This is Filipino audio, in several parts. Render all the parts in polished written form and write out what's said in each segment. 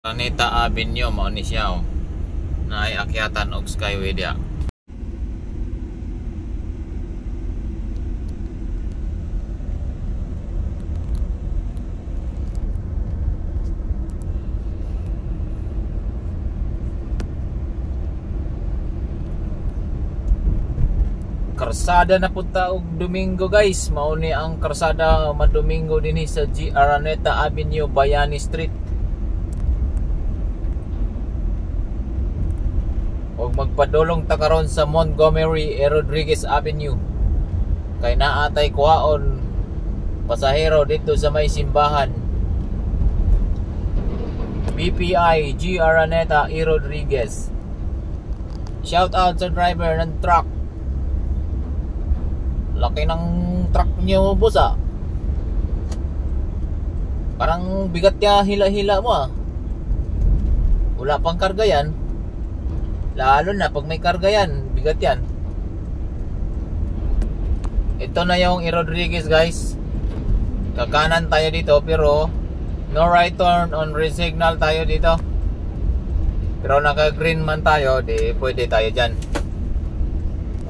Araneta Avenue mao ni siya oh. Naay akyatan og skyway dia. Karsada na punta og Domingo guys. Mao ni ang karsada madomingo dinhi sa G. Araneta Avenue, Bayani Street. Og magpadulong ta karon sa Montgomery e. Rodriguez Avenue. Kay naatay kuhaon pasahero dito sa may simbahan. BPI G. Araneta E. Rodriguez. Shout out sa driver ng truck. Laki ng truck niyo, boss ah. Parang bigat niya, hila-hila mo ah. Wala pang karga yan. Lalo na pag may karga yan, bigat yan. Ito na yung E. Rodriguez guys. Kakanan tayo dito pero no right turn on red signal tayo dito. Pero naka green man tayo, di pwede tayo dyan.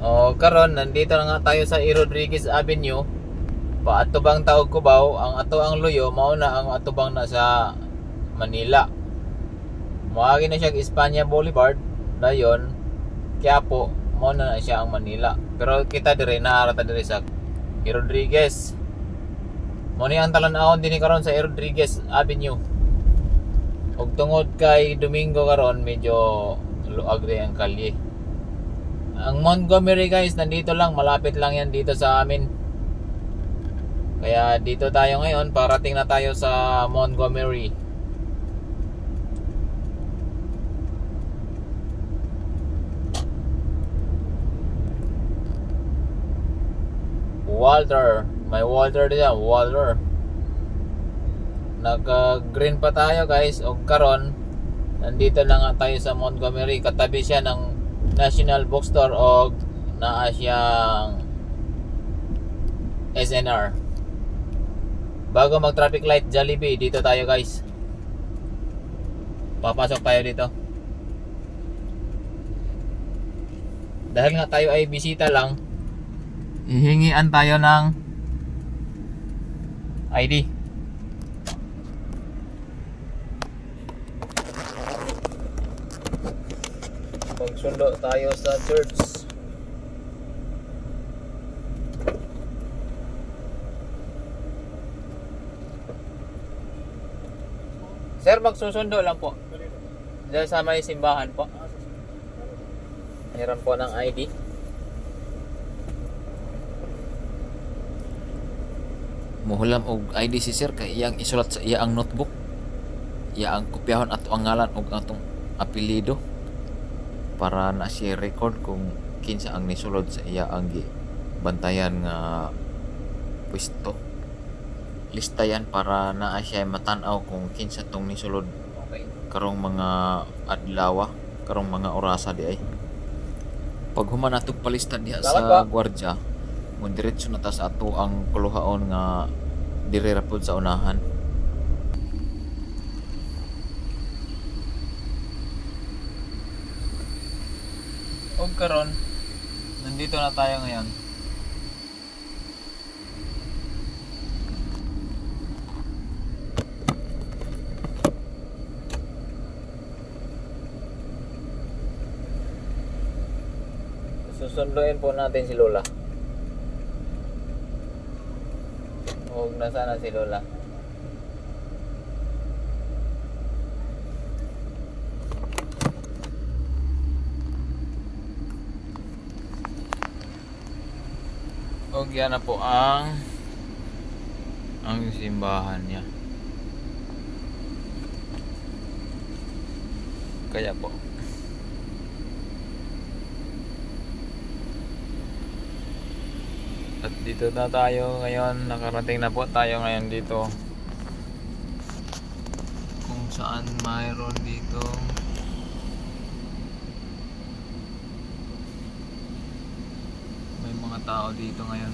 O karon nandito na nga tayo sa E. Rodriguez Avenue. Paatubang Taog Cubao. Ang ato ang luyo mao na ang atubang na sa Manila. Moagi na siya Espanya Boulevard. Dayon Quiapo mao na siya ang Manila. Pero kita dire naarata dire sa E. Rodriguez. Mo ni ang talan-ahon dinhi karon sa E. Rodriguez Avenue. Og tungod kay Domingo karon medyo luag rin ang kalye. Ang Montgomery guys, nandito lang, malapit lang yan dito sa amin. Kaya dito tayo ngayon, parating na tayo sa Montgomery. Walter, may Walter dyan, Walter. Nag-green pa tayo guys, o karon nandito na nga tayo sa Montgomery. Katabi siya ng National Bookstore o naa siyang SNR. Bago mag traffic light Jollibee, dito tayo guys. Papasok tayo dito. Dahil nga tayo ay bisita lang, ihingian tayo ng ID. Magsundo tayo sa church. Sir, magsusundo lang po. Diyan sa may simbahan po. Hiram po ng ID. Muhulam og ID si sir kay iyang isulat sa iya ang notebook. Iya ang kopyahon ato ang ngalan og atong apelyido. Para na siya record kung kinsa ang nisulod sa iya ang bantayan nga pwesto. Lista yan para na siya matan-aw kung kinsa tong nisulod. Okay. Karong mga adlaw, karong mga orasa di ay. Pag human atong palista diha sa gwardiya, mo diretso na ta sa ato ang kuluhaon nga dire ra pud sa unahan. Og karon nandito na tayo ngayon. Susunduin po natin si Lola. Og nasaan na si Lola? Og yan na po ang simbahan niya. Kaya po at dito na tayo ngayon. Nakarating na po tayo ngayon dito kung saan mayroon dito tao dito ngayon.